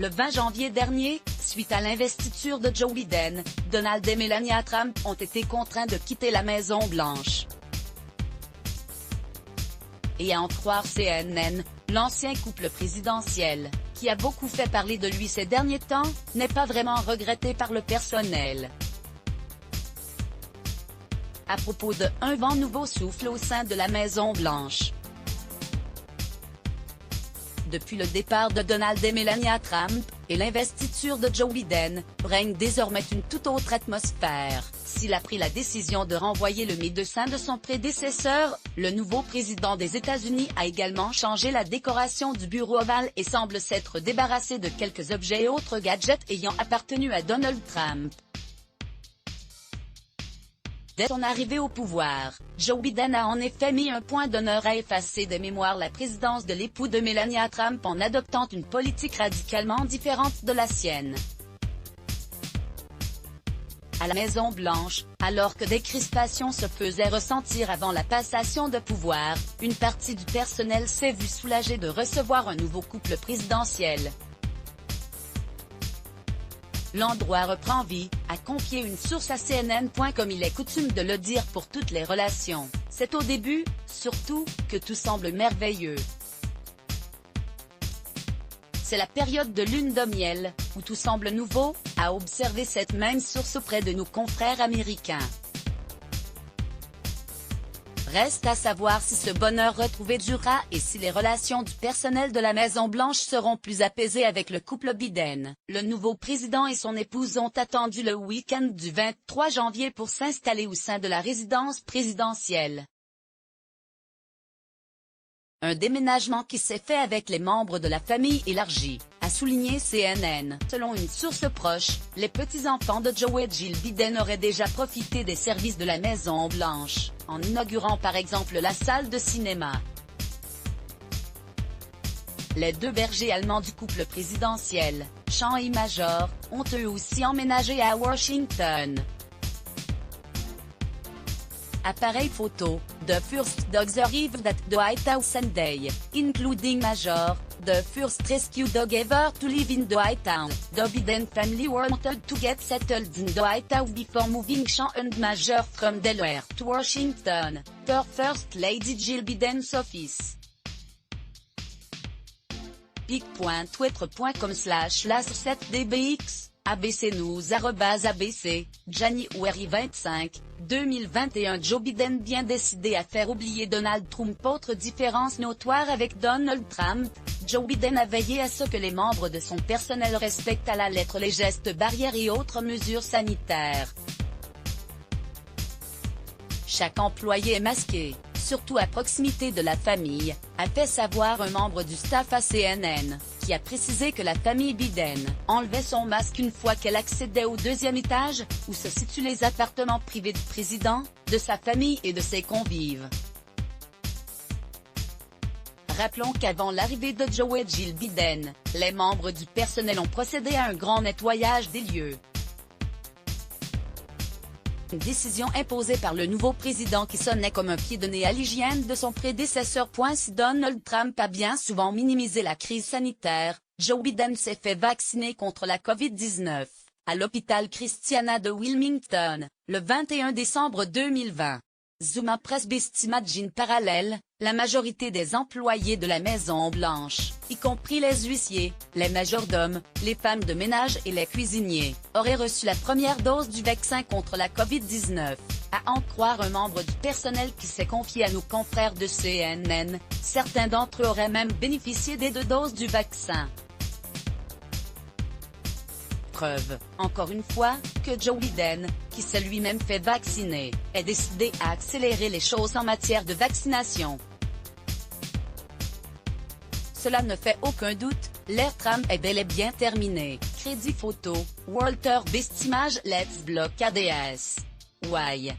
Le 20 janvier dernier, suite à l'investiture de Joe Biden, Donald et Melania Trump ont été contraints de quitter la Maison-Blanche. Et à en croire CNN, l'ancien couple présidentiel, qui a beaucoup fait parler de lui ces derniers temps, n'est pas vraiment regretté par le personnel. À propos de « un vent nouveau souffle au sein de la Maison-Blanche ». Depuis le départ de Donald et Melania Trump, et l'investiture de Joe Biden, règne désormais une toute autre atmosphère. S'il a pris la décision de renvoyer le médecin de son prédécesseur, le nouveau président des États-Unis a également changé la décoration du bureau ovale et semble s'être débarrassé de quelques objets et autres gadgets ayant appartenu à Donald Trump. Dès son arrivée au pouvoir, Joe Biden a en effet mis un point d'honneur à effacer des mémoires la présidence de l'époux de Melania Trump en adoptant une politique radicalement différente de la sienne. À la Maison-Blanche, alors que des crispations se faisaient ressentir avant la passation de pouvoir, une partie du personnel s'est vue soulagée de recevoir un nouveau couple présidentiel. L'endroit reprend vie, a confié une source à CNN. Comme il est coutume de le dire pour toutes les relations, c'est au début, surtout, que tout semble merveilleux. C'est la période de lune de miel, où tout semble nouveau, a observé cette même source auprès de nos confrères américains. Reste à savoir si ce bonheur retrouvé durera et si les relations du personnel de la Maison-Blanche seront plus apaisées avec le couple Biden. Le nouveau président et son épouse ont attendu le week-end du 23 janvier pour s'installer au sein de la résidence présidentielle. Un déménagement qui s'est fait avec les membres de la famille élargie, a souligné CNN. Selon une source proche, les petits-enfants de Joe et Jill Biden auraient déjà profité des services de la Maison-Blanche, en inaugurant par exemple la salle de cinéma. Les deux bergers allemands du couple présidentiel, Sean et Major, ont eux aussi emménagé à Washington. Appareil photo, The first dogs arrived at the White House Sunday, including Major, the first rescue dog ever to live in the White House. The Biden family wanted to get settled in the White House before moving Sean and Major from Delaware to Washington, per First Lady Jill Biden's office. pic.twitter.com/las7dbx ABC News @ABC, January 25, 2021. Joe Biden bien décidé à faire oublier Donald Trump. Autre différence notoire avec Donald Trump, Joe Biden a veillé à ce que les membres de son personnel respectent à la lettre les gestes barrières et autres mesures sanitaires. Chaque employé est masqué, surtout à proximité de la famille, a fait savoir un membre du staff à CNN, qui a précisé que la famille Biden enlevait son masque une fois qu'elle accédait au deuxième étage, où se situent les appartements privés du président, de sa famille et de ses convives. Rappelons qu'avant l'arrivée de Joe et Jill Biden, les membres du personnel ont procédé à un grand nettoyage des lieux. Une décision imposée par le nouveau président qui sonnait comme un pied de nez à l'hygiène de son prédécesseur. Si Donald Trump a bien souvent minimisé la crise sanitaire, Joe Biden s'est fait vacciner contre la COVID-19, à l'hôpital Christiana de Wilmington, le 21 décembre 2020. Zoom Press Bestimagine parallèle, la majorité des employés de la Maison-Blanche, y compris les huissiers, les majordomes, les femmes de ménage et les cuisiniers, auraient reçu la première dose du vaccin contre la COVID-19. À en croire un membre du personnel qui s'est confié à nos confrères de CNN, certains d'entre eux auraient même bénéficié des 2 doses du vaccin. Preuve, encore une fois, que Joe Biden, qui s'est lui-même fait vacciner, est décidé à accélérer les choses en matière de vaccination. Cela ne fait aucun doute, l'ère Trump est bel et bien terminée. Crédit photo, Walter Bestimage. Let's block ADS. Why?